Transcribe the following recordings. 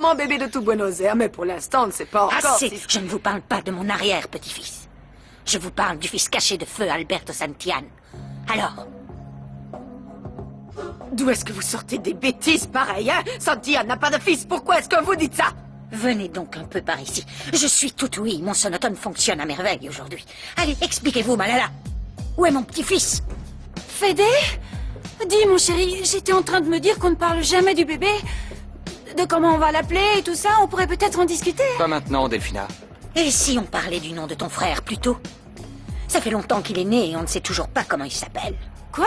mon bébé de tout Buenos Aires, mais pour l'instant, on ne sait pas encore Assez. si... Je ne vous parle pas de mon arrière-petit-fils. Je vous parle du fils caché de feu Alberto Santillan. Alors, D'où est-ce que vous sortez des bêtises pareilles, hein? Santillan n'a pas de fils, pourquoi est-ce que vous dites ça? venez donc un peu par ici. Je suis tout ouïe, mon sonotone fonctionne à merveille aujourd'hui. Allez, expliquez-vous, Malala. Où est mon petit-fils? Fédé? Dis, mon chéri, j'étais en train de me dire qu'on ne parle jamais du bébé. De comment on va l'appeler et tout ça, on pourrait peut-être en discuter. Pas maintenant, Delphina. Et si on parlait du nom de ton frère, plutôt? Ça fait longtemps qu'il est né et on ne sait toujours pas comment il s'appelle. Quoi?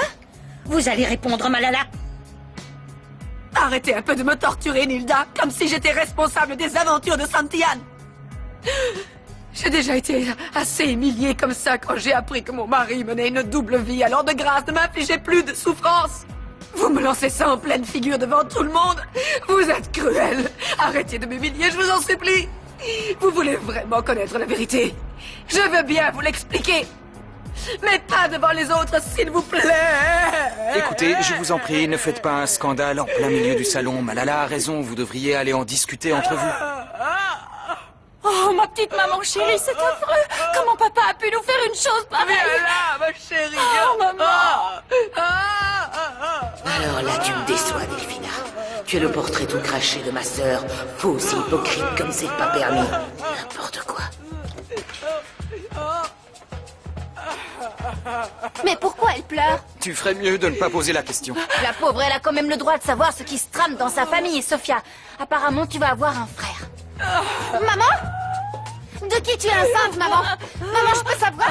Vous allez répondre, Malala? Arrêtez un peu de me torturer, Nilda, comme si j'étais responsable des aventures de Santillan. J'ai déjà été assez humiliée comme ça quand j'ai appris que mon mari menait une double vie, alors de grâce, ne m'infligez plus de souffrance. Vous me lancez ça en pleine figure devant tout le monde. Vous êtes cruel. Arrêtez de m'humilier, je vous en supplie. Vous voulez vraiment connaître la vérité? Je veux bien vous l'expliquer. Mais pas devant les autres, s'il vous plaît. Écoutez, je vous en prie, ne faites pas un scandale en plein milieu du salon. Malala a raison, vous devriez aller en discuter entre vous. Oh, ma petite maman chérie, c'est affreux. Comment papa a pu nous faire une chose pareille? Viens là, ma chérie. Oh, maman. Alors là, tu me déçois, Delphina. Tu es le portrait tout craché de ma sœur, fausse et hypocrite comme c'est pas permis. N'importe quoi. Mais pourquoi elle pleure? Tu ferais mieux de ne pas poser la question. La pauvre, elle a quand même le droit de savoir ce qui se trame dans sa famille. Sophia, apparemment, tu vas avoir un frère. Maman? De qui tu es enceinte, maman? Maman, je peux savoir?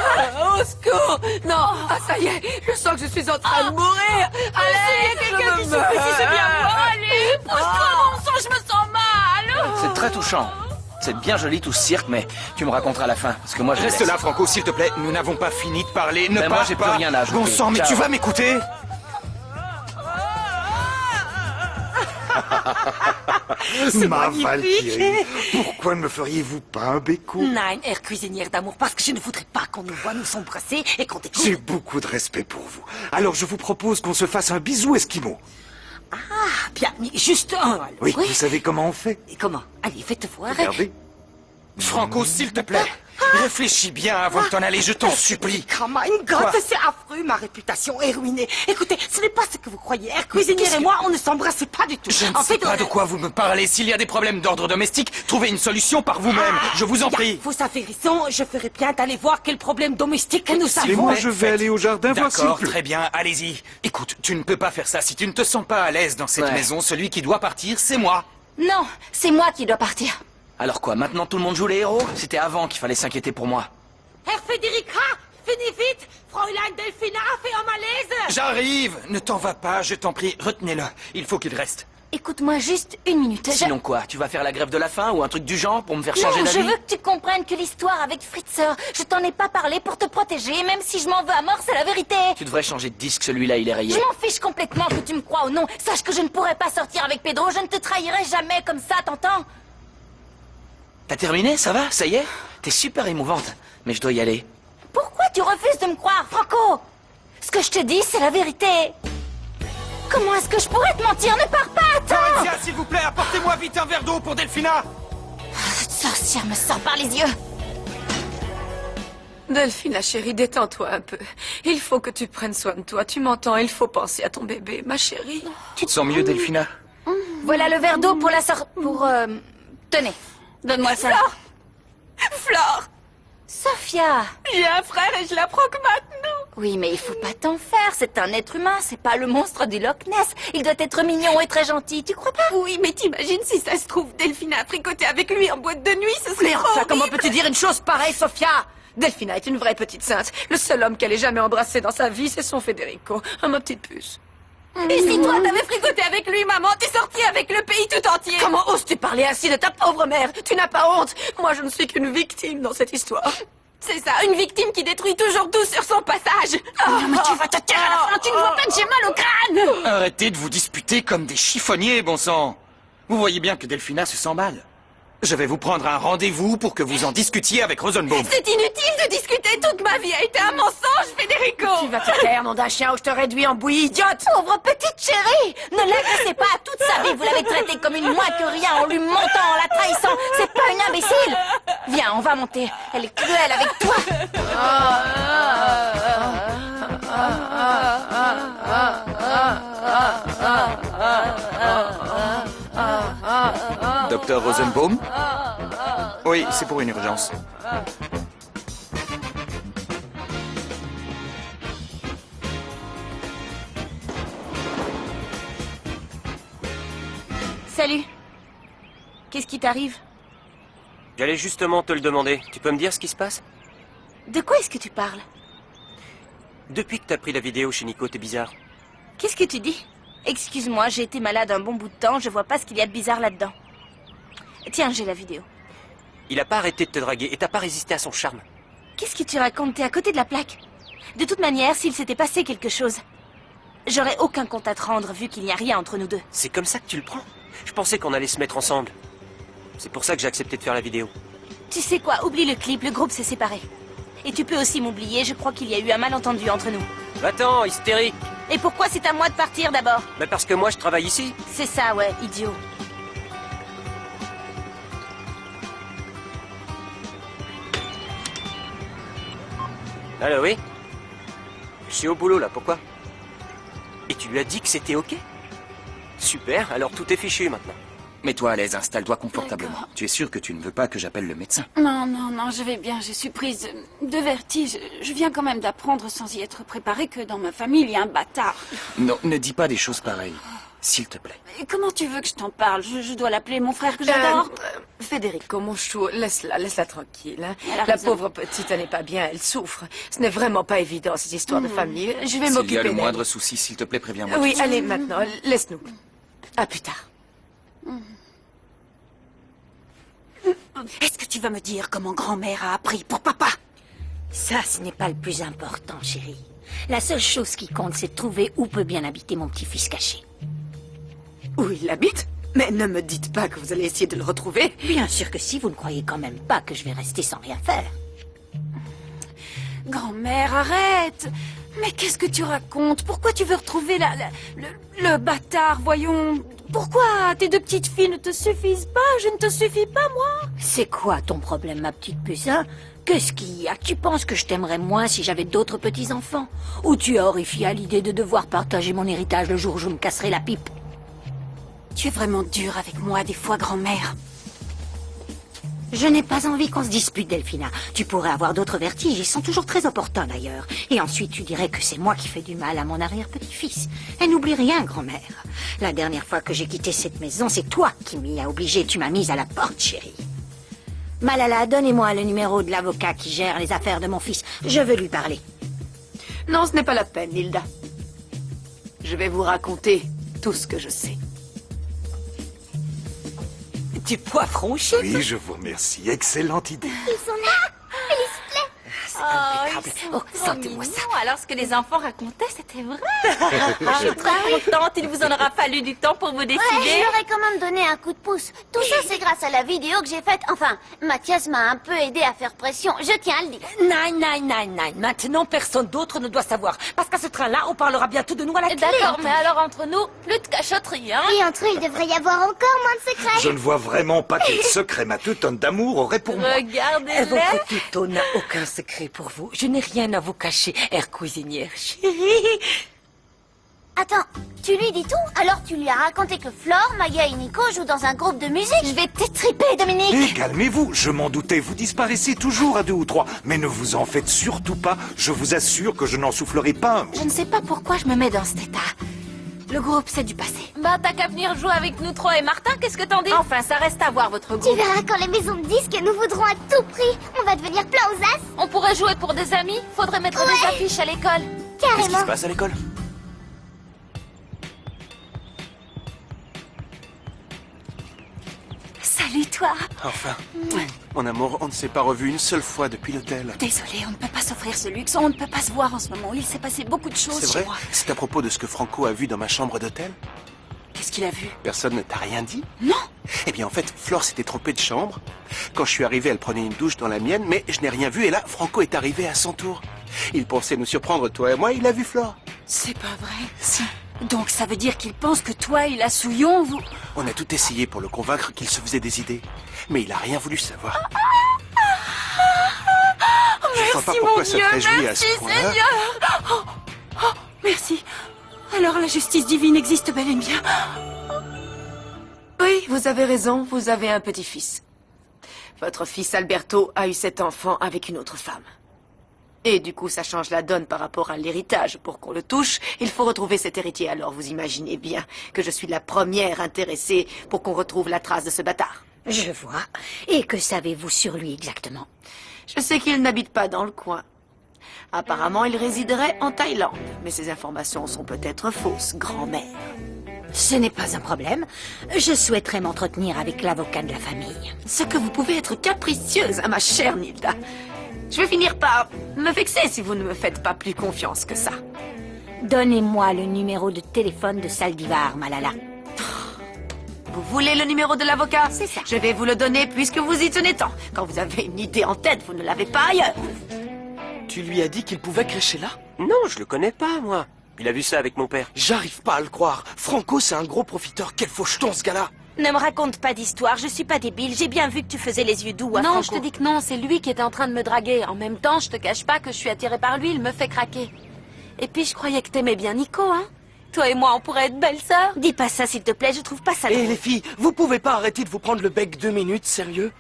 Au secours! Non! Ah, ça y est! Je sens que je suis en train de mourir! Allez! Il y a quelqu'un qui souffre ici, c'est bien moi. Allez, pousse-toi, bon sang, je me sens mal. C'est très touchant. C'est bien joli tout ce cirque, mais tu me raconteras à la fin, parce que moi je Reste laisse. là, Franco, s'il te plaît. Nous n'avons pas fini de parler. Ne Mais moi, pars j'ai pas. plus rien à ajouter. Bon sang, mais Ciao. tu vas m'écouter? Ma Valkyrie, pourquoi ne me feriez-vous pas un béco? Nein, Herr cuisinière d'amour, parce que je ne voudrais pas qu'on nous voit nous s'embrasser et qu'on découvre... J'ai beaucoup de respect pour vous. Alors je vous propose qu'on se fasse un bisou esquimau. Ah, bien, mais juste un, alors. Oui, vous savez comment on fait? Et comment? Allez, faites voir. Regardez. Franco, s'il te plaît. Réfléchis bien avant de t'en aller, je t'en supplie. Oh my God, Quoi? c'est affreux, ma réputation est ruinée. Écoutez, ce n'est pas ce que vous croyez. Herr cuisinière et moi, on ne s'embrassait pas du tout. Je ne En sais fait, pas de quoi vous me parlez. S'il y a des problèmes d'ordre domestique, trouvez une solution par vous-même. Je vous en prie. Vous avez raison, je ferais bien d'aller voir quel problème domestique nous S'il avons. Et vous moi plaît, je vais faites. aller au jardin voir s'il D'accord, pleut. très bien, allez-y. Écoute, tu ne peux pas faire ça. Si tu ne te sens pas à l'aise dans cette Ouais. maison, celui qui doit partir, c'est moi. Non, c'est moi qui dois partir. Alors quoi, maintenant tout le monde joue les héros? C'était avant qu'il fallait s'inquiéter pour moi. Herr Federica, venez vite. Fräulein Delphina a fait un malaise. J'arrive. Ne t'en va pas, je t'en prie. Retenez-le. Il faut qu'il reste. Écoute-moi juste une minute. Sinon quoi, tu vas faire la grève de la faim ou un truc du genre pour me faire changer Non, je d'avis? veux que tu comprennes que l'histoire avec Fritzer, je t'en ai pas parlé pour te protéger, et même si je m'en veux à mort, c'est la vérité. Tu devrais changer de disque, celui-là il est rayé. Je m'en fiche complètement que tu me crois ou non. Sache que je ne pourrai pas sortir avec Pedro, je ne te trahirai jamais comme ça, t'entends? T'as terminé, ça va? Ça y est? T'es super émouvante, mais je dois y aller. Pourquoi tu refuses de me croire, Franco? Ce que je te dis, c'est la vérité. Comment est-ce que je pourrais te mentir? Ne pars pas, attends! Tiens, s'il vous plaît, apportez-moi vite un verre d'eau pour Delphina. Cette sorcière me sort par les yeux. Delphina, chérie, détends-toi un peu. Il faut que tu prennes soin de toi. Tu m'entends? Il faut penser à ton bébé, ma chérie. Tu te sens mieux, Delphina? Voilà le verre d'eau pour la sort... Tenez, donne-moi ça. Flore, Sophia! j'ai un frère et je l'apprends que maintenant. Oui, mais il faut pas t'en faire. C'est un être humain, c'est pas le monstre du Loch Ness. Il doit être mignon et très gentil, tu crois pas? Oui, mais t'imagines si ça se trouve, Delphina a tricoté avec lui en boîte de nuit, ce serait Mais enfin, horrible. comment peux-tu dire une chose pareille, Sophia? Delphina est une vraie petite sainte. Le seul homme qu'elle ait jamais embrassé dans sa vie, c'est son Federico. Ma petite puce. Et si toi t'avais fricoté avec lui, maman, t'es sortie avec le pays tout entier? Comment oses-tu parler ainsi de ta pauvre mère? Tu n'as pas honte? Moi, je ne suis qu'une victime dans cette histoire. C'est ça, une victime qui détruit toujours tout sur son passage. Non, mais tu vas te taire à la fin, tu ne vois pas que j'ai mal au crâne. Arrêtez de vous disputer comme des chiffonniers, bon sang. Vous voyez bien que Delphina se sent mal. Je vais vous prendre un rendez-vous pour que vous en discutiez avec Rosenbaum. C'est inutile de discuter, toute ma vie a été un mensonge, Federico. Tu vas te taire, nom d'un chien, ou je te réduis en bouillie, idiote. Pauvre petite chérie! Ne l'agressez pas, toute sa vie vous l'avez traitée comme une moins que rien en lui montant, en la trahissant. C'est pas une imbécile! Viens, on va monter. Elle est cruelle avec toi. Docteur Rosenbaum? Oui, c'est pour une urgence. Salut. Qu'est-ce qui t'arrive? J'allais justement te le demander. Tu peux me dire ce qui se passe? De quoi est-ce que tu parles? Depuis que t'as pris la vidéo chez Nico, t'es bizarre. Qu'est-ce que tu dis? Excuse-moi, j'ai été malade un bon bout de temps, je vois pas ce qu'il y a de bizarre là-dedans. Tiens, j'ai la vidéo. Il a pas arrêté de te draguer et t'as pas résisté à son charme. Qu'est-ce que tu racontes? T'es à côté de la plaque. De toute manière, s'il s'était passé quelque chose, j'aurais aucun compte à te rendre vu qu'il n'y a rien entre nous deux. C'est comme ça que tu le prends? Je pensais qu'on allait se mettre ensemble. C'est pour ça que j'ai accepté de faire la vidéo. Tu sais quoi? Oublie le clip, le groupe s'est séparé. Et tu peux aussi m'oublier, je crois qu'il y a eu un malentendu entre nous. Va-t'en, hystérique! Et pourquoi c'est à moi de partir d'abord? Mais parce que moi je travaille ici. C'est ça, ouais, idiot. Allô, oui? Je suis au boulot là, pourquoi? Et tu lui as dit que c'était ok? Super, alors tout est fichu maintenant. Mets-toi à l'aise, installe-toi confortablement. Tu es sûr que tu ne veux pas que j'appelle le médecin? Non, non, non, je vais bien, je suis prise de vertige. Je viens quand même d'apprendre sans y être préparée que dans ma famille, il y a un bâtard. Non, ne dis pas des choses pareilles. S'il te plaît. Et comment tu veux que je t'en parle? Je dois l'appeler mon frère que j'adore. Federico, mon chou, laisse-la tranquille. Hein. Elle a La raison. pauvre petite, elle n'est pas bien, elle souffre. Ce n'est vraiment pas évident, ces histoires de famille. Je vais S'il y m'occuper a le d'elle. moindre souci, s'il te plaît, préviens-moi. Oui, allez, maintenant, laisse-nous. À plus tard. Est-ce que tu vas me dire comment grand-mère a appris pour papa? Ça, ce n'est pas le plus important, chérie. La seule chose qui compte, c'est de trouver où peut bien habiter mon petit-fils caché. Où il habite? Mais ne me dites pas que vous allez essayer de le retrouver. Bien sûr que si, vous ne croyez quand même pas que je vais rester sans rien faire. Grand-mère, arrête! Mais qu'est-ce que tu racontes? Pourquoi tu veux retrouver le bâtard, voyons? Pourquoi tes deux petites filles ne te suffisent pas? Je ne te suffis pas, moi? C'est quoi ton problème, ma petite puce, hein? Qu'est-ce qu'il y a? Tu penses que je t'aimerais moins si j'avais d'autres petits-enfants? Ou tu es horrifié à l'idée de devoir partager mon héritage le jour où je me casserai la pipe? Tu es vraiment dur avec moi, des fois, grand-mère. Je n'ai pas envie qu'on se dispute, Delphina. Tu pourrais avoir d'autres vertiges, ils sont toujours très opportuns d'ailleurs. Et ensuite tu dirais que c'est moi qui fais du mal à mon arrière-petit-fils. Et n'oublie rien, grand-mère. La dernière fois que j'ai quitté cette maison, c'est toi qui m'y as obligé. Tu m'as mise à la porte, chérie. Malala, donnez-moi le numéro de l'avocat qui gère les affaires de mon fils. Je veux lui parler. Non, ce n'est pas la peine, Hilda. Je vais vous raconter tout ce que je sais. Du poivron, chef? Oui, je vous remercie. Excellente idée. Ils sont là! Oh, sentez-moi ça. Alors ce que les enfants racontaient, c'était vrai. Je suis très contente, il vous en aura fallu du temps pour vous décider. Ouais, je leur ai quand même donné un coup de pouce. Tout ça, c'est grâce à la vidéo que j'ai faite. Enfin, Mathias m'a un peu aidé à faire pression, je tiens à le dire. Nine. Maintenant, personne d'autre ne doit savoir. Parce qu'à ce train-là, on parlera bientôt de nous à la télé. D'accord, mais alors entre nous, plus de cachotterie, hein? Et entre eux, il devrait y avoir encore moins de secrets. Je ne vois vraiment pas quel secret ma toute tonne d'amour aurait pour moi. Regardez-les. Votre tuto n'a aucun secret pour vous. Je n'ai rien à vous cacher, air cuisinière, chérie. Attends, tu lui dis tout? Alors tu lui as raconté que Flore, Maya et Nico jouent dans un groupe de musique? Je vais t'étriper, Dominique! Et calmez-vous, je m'en doutais, vous disparaissez toujours à 2 ou 3. Mais ne vous en faites surtout pas, je vous assure que je n'en soufflerai pas un mot. Je ne sais pas pourquoi je me mets dans cet état. Le groupe, c'est du passé. Bah, t'as qu'à venir jouer avec nous trois et Martin, qu'est-ce que t'en dis? Enfin, ça reste à voir, votre Tu groupe. verras quand les maisons de disques nous voudront à tout prix. On va devenir plein aux as. On pourrait jouer pour des amis? Faudrait mettre des affiches à l'école. Qu'est-ce qui Carrément. se passe à l'école? Salut, toi. Enfin, mon amour, on ne s'est pas revu une seule fois depuis l'hôtel. Désolée, on ne peut pas s'offrir ce luxe. On ne peut pas se voir en ce moment. Il s'est passé beaucoup de choses C'est chez vrai? moi. C'est à propos de ce que Franco a vu dans ma chambre d'hôtel? Qu'est-ce qu'il a vu? Personne ne t'a rien dit? Non. Eh bien, en fait, Flore s'était trompée de chambre. Quand je suis arrivé, elle prenait une douche dans la mienne, mais je n'ai rien vu. Et là, Franco est arrivé à son tour. Il pensait nous surprendre, toi et moi. Il a vu Flore. C'est pas vrai. Si. Donc ça veut dire qu'il pense que toi et la Souillon, vous... On a tout essayé pour le convaincre qu'il se faisait des idées. Mais il a rien voulu savoir. Je sens pas pourquoi ça te réjouit à ce point-là. Seigneur. Merci. Alors la justice divine existe bel et bien. Oui, vous avez raison, vous avez un petit-fils. Votre fils Alberto a eu cet enfant avec une autre femme. Et du coup, ça change la donne par rapport à l'héritage. Pour qu'on le touche, il faut retrouver cet héritier. Alors vous imaginez bien que je suis la première intéressée pour qu'on retrouve la trace de ce bâtard. Je vois. Et que savez-vous sur lui exactement? Je sais qu'il n'habite pas dans le coin. Apparemment, il résiderait en Thaïlande. Mais ces informations sont peut-être fausses, grand-mère. Ce n'est pas un problème. Je souhaiterais m'entretenir avec l'avocat de la famille. Ce que vous pouvez être capricieuse, hein, ma chère Nilda. Je vais finir par me vexer si vous ne me faites pas plus confiance que ça. Donnez-moi le numéro de téléphone de Saldivar, Malala. Vous voulez le numéro de l'avocat? C'est ça. Je vais vous le donner puisque vous y tenez tant. Quand vous avez une idée en tête, vous ne l'avez pas ailleurs. Tu lui as dit qu'il pouvait crécher là? Non, je le connais pas, moi. Il a vu ça avec mon père. J'arrive pas à le croire. Franco, c'est un gros profiteur. Quel faucheton, ce gars-là. Ne me raconte pas d'histoire, je suis pas débile. J'ai bien vu que tu faisais les yeux doux à Non, Franco. je te dis que non, c'est lui qui était en train de me draguer. En même temps, je te cache pas que je suis attirée par lui, il me fait craquer. Et puis, je croyais que t'aimais bien Nico, hein? Toi et moi, on pourrait être belles-sœurs. Dis pas ça, s'il te plaît, je trouve pas ça Et drôle. les filles, vous pouvez pas arrêter de vous prendre le bec 2 minutes, sérieux?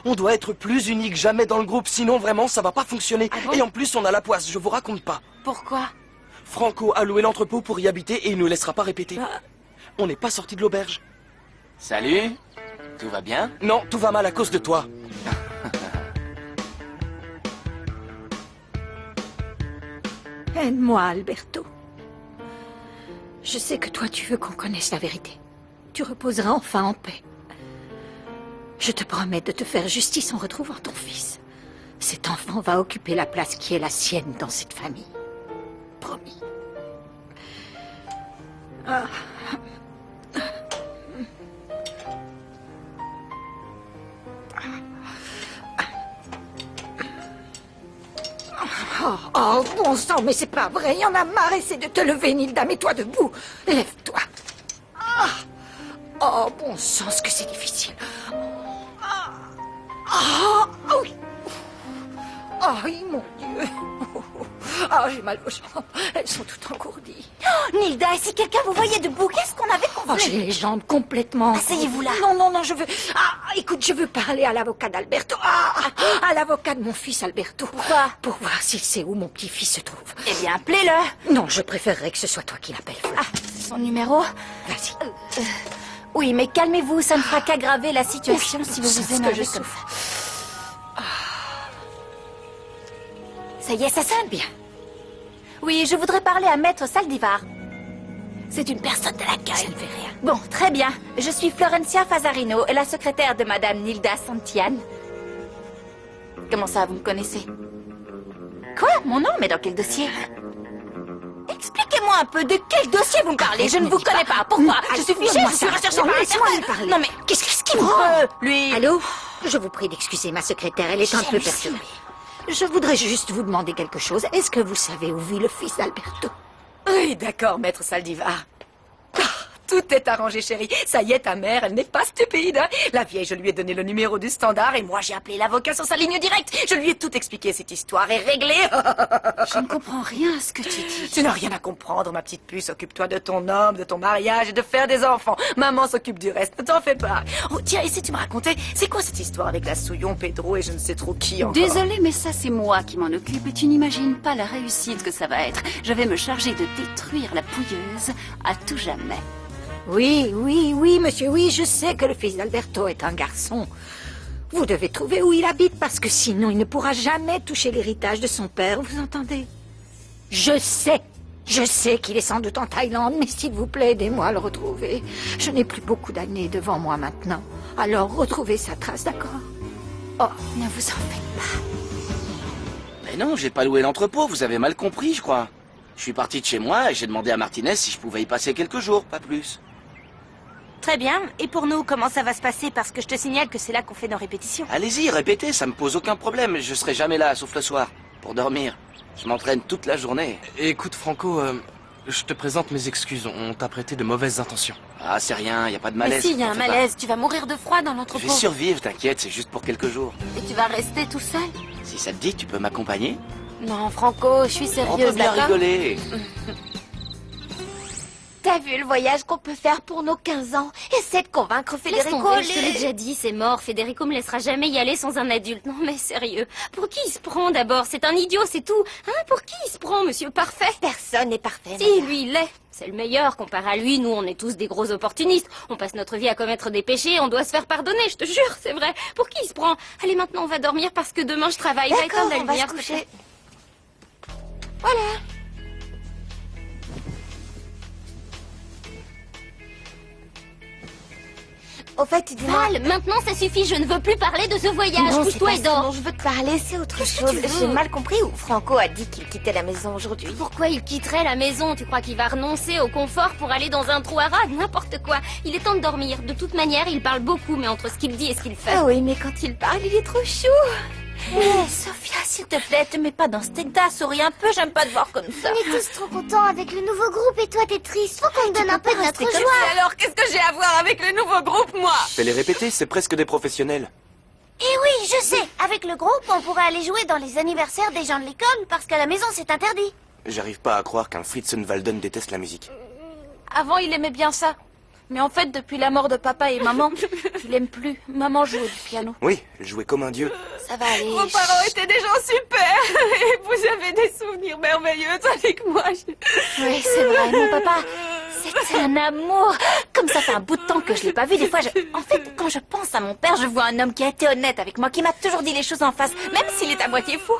On doit être plus unis que jamais dans le groupe, sinon vraiment ça va pas fonctionner. Ah bon? Et en plus on a la poisse, je vous raconte pas. Pourquoi? Franco a loué l'entrepôt pour y habiter et il nous laissera pas répéter. On n'est pas sorti de l'auberge. Salut. Tout va bien? Non, tout va mal à cause de toi. Aide-moi, Alberto. Je sais que toi, tu veux qu'on connaisse la vérité. Tu reposeras enfin en paix. Je te promets de te faire justice en retrouvant ton fils. Cet enfant va occuper la place qui est la sienne dans cette famille. Promis. Ah. Oh, bon sang, mais c'est pas vrai. Il y en a marre. Essaie de te lever, Nilda. Mets-toi debout. Lève-toi. Ah. Oh, bon sang, ce que c'est difficile. Ah, oui. Oh, oui, mon Dieu. Ah, j'ai mal aux jambes. Elles sont toutes engourdies. Oh, Nilda, et si quelqu'un vous voyait debout, qu'est-ce qu'on avait Oh, convenu? j'ai les jambes complètement... Asseyez-vous là. Non, je veux... Ah, écoute, je veux parler à l'avocat d'Alberto. À l'avocat de mon fils Alberto. Pourquoi? Pour voir s'il sait où mon petit-fils se trouve. Eh bien, appelez-le. Non, je préférerais que ce soit toi qui l'appelle, Fleur. Son numéro? Vas-y. Oui, mais calmez-vous, ça ne fera qu'aggraver la situation si vous vous énervez comme ça. Ça y est, ça sonne bien. Oui, je voudrais parler à Maître Saldivar. C'est une personne de l'accueil. Ça ne fait rien. Bon, très bien. Je suis Florencia Fazarino, la secrétaire de Madame Nilda Santillan. Comment ça, vous me connaissez? Quoi? Mon nom? Mais dans quel dossier? Expliquez-moi un peu, de quel dossier vous me parlez? Je ne vous connais pas. Pourquoi? Je suis fichée, je suis recherchée par laisse-moi lui parler. Non mais, qu'est-ce qu'il veut, lui? Allô? Je vous prie d'excuser ma secrétaire, elle est un peu perturbée. Je voudrais juste vous demander quelque chose. Est-ce que vous savez où vit le fils d'Alberto? Oui, d'accord, maître Saldivar. Ah, tout est arrangé, chérie. Ça y est, ta mère, elle n'est pas stupide. Hein. La vieille, je lui ai donné le numéro du standard et moi, j'ai appelé l'avocat sur sa ligne directe. Je lui ai tout expliqué. Cette histoire est réglée. Je ne comprends rien à ce que tu dis. Tu n'as rien à comprendre, ma petite puce. Occupe-toi de ton homme, de ton mariage et de faire des enfants. Maman s'occupe du reste. Ne t'en fais pas. Oh, tiens, et si tu me racontais, c'est quoi cette histoire avec la Souillon, Pedro et je ne sais trop qui encore? Désolée, mais ça, c'est moi qui m'en occupe et tu n'imagines pas la réussite que ça va être. Je vais me charger de détruire la pouilleuse à tout jamais. Oui, monsieur, oui, je sais que le fils d'Alberto est un garçon. Vous devez trouver où il habite, parce que sinon il ne pourra jamais toucher l'héritage de son père, vous entendez? Je sais qu'il est sans doute en Thaïlande, mais s'il vous plaît, aidez-moi à le retrouver. Je n'ai plus beaucoup d'années devant moi maintenant. Alors retrouvez sa trace, d'accord? Oh, ne vous en faites pas. Mais non, j'ai pas loué l'entrepôt, vous avez mal compris, je crois. Je suis parti de chez moi et j'ai demandé à Martinez si je pouvais y passer quelques jours, pas plus. Très bien. Et pour nous, comment ça va se passer? Parce que je te signale que c'est là qu'on fait nos répétitions. Allez-y, répétez, ça me pose aucun problème. Je serai jamais là, sauf le soir, pour dormir. Je m'entraîne toute la journée. Écoute, Franco, je te présente mes excuses. On t'a prêté de mauvaises intentions. Ah, c'est rien, y a pas de Mais malaise. si, il y a un t'en fais pas. malaise. Tu vas mourir de froid dans Je l'entrepôt. vais survivre, t'inquiète, c'est juste pour quelques jours. Et tu vas rester tout seul? Si ça te dit, tu peux m'accompagner? Non, Franco, je suis On sérieuse, peut bien d'accord? rigoler. T'as vu le voyage qu'on peut faire pour nos 15 ans? Essaie de convaincre Laisse Federico. tomber, je te l'ai déjà dit, c'est mort. Federico me laissera jamais y aller sans un adulte. Non mais sérieux, pour qui il se prend d'abord? C'est un idiot, c'est tout. Hein, pour qui il se prend, monsieur parfait? Personne n'est parfait. Si, lui, il l'est. C'est le meilleur. Comparé à lui, nous, on est tous des gros opportunistes. On passe notre vie à commettre des péchés, on doit se faire pardonner, je te jure, c'est vrai. Pour qui il se prend? Allez, maintenant, on va dormir parce que demain, je travaille. Va D'accord, éteindre la on va lumière, se s'il te coucher. plaît. Voilà. Au fait, dis-moi... Val, maintenant, ça suffit. Je ne veux plus parler de ce voyage. Non, c'est Couche-toi pas et ça dors. dont je veux te parler, c'est autre Qu'est-ce que chose. tu veux? J'ai mal compris ou Franco a dit qu'il quittait la maison aujourd'hui? Pourquoi il quitterait la maison? Tu crois qu'il va renoncer au confort pour aller dans un trou à rats? N'importe quoi. Il est temps de dormir. De toute manière, il parle beaucoup, mais entre ce qu'il dit et ce qu'il fait... Ah oui, mais quand il parle, il est trop chou. Sophia, s'il te plaît, te mets pas dans cet état. Souris un peu, j'aime pas te voir comme ça. On est tous trop contents avec le nouveau groupe et toi t'es triste. Faut qu'on te donne un peu de notre rester comme joie. Alors, qu'est-ce que j'ai à voir avec le nouveau groupe, moi? Fais-les répéter, c'est presque des professionnels. Et oui, je sais. Avec le groupe, on pourrait aller jouer dans les anniversaires des gens de l'école parce qu'à la maison c'est interdit. J'arrive pas à croire qu'un Fritzenwalden déteste la musique. Avant, il aimait bien ça. Mais en fait, depuis la mort de papa et maman, il aime plus. Maman joue du piano. Oui, elle jouait comme un dieu. Ça va aller. Vos parents étaient des gens super et vous avez des souvenirs merveilleux avec moi. Oui, c'est vrai. Mon papa, c'était un amour. Comme ça fait un bout de temps que je l'ai pas vu. Des fois, en fait, quand je pense à mon père, je vois un homme qui a été honnête avec moi, qui m'a toujours dit les choses en face, même s'il est à moitié fou.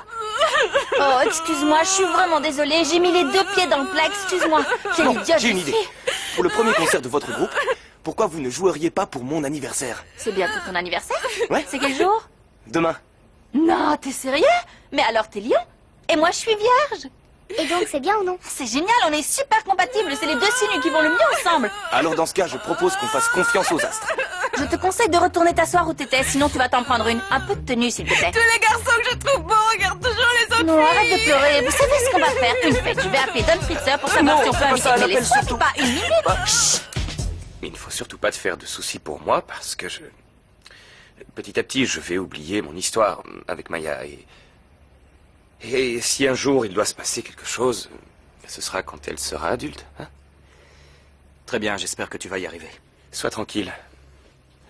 Oh, excuse-moi, je suis vraiment désolée. J'ai mis les deux pieds dans le plat. Excuse-moi. Quelle Bon, idiote j'ai une je idée. suis. Pour le premier concert de votre groupe, pourquoi vous ne joueriez pas pour mon anniversaire? C'est bientôt ton anniversaire? Ouais. C'est quel jour? Demain. Non, t'es sérieux? Mais alors t'es lion? Et moi je suis vierge. Et donc c'est bien ou non? C'est génial, on est super compatibles. C'est les deux signes qui vont le mieux ensemble. Alors dans ce cas, je propose qu'on fasse confiance aux astres. Je te conseille de retourner t'asseoir où t'étais, sinon tu vas t'en prendre une. Un peu de tenue, s'il te plaît. Tous les garçons que je trouve beaux regardent toujours les autres Non, arrête filles. de pleurer. Vous savez ce qu'on va faire? Une fête. Je vais appeler Don Fritzer pour savoir Non, si on peut c'est pas inviter. ça, Mais l'appelle laisse-moi surtout. pas une minute. Chut. Il ne faut surtout pas te faire de soucis pour moi parce que petit à petit, je vais oublier mon histoire avec Maya et si un jour il doit se passer quelque chose, ce sera quand elle sera adulte, hein? Très bien, j'espère que tu vas y arriver. Sois tranquille.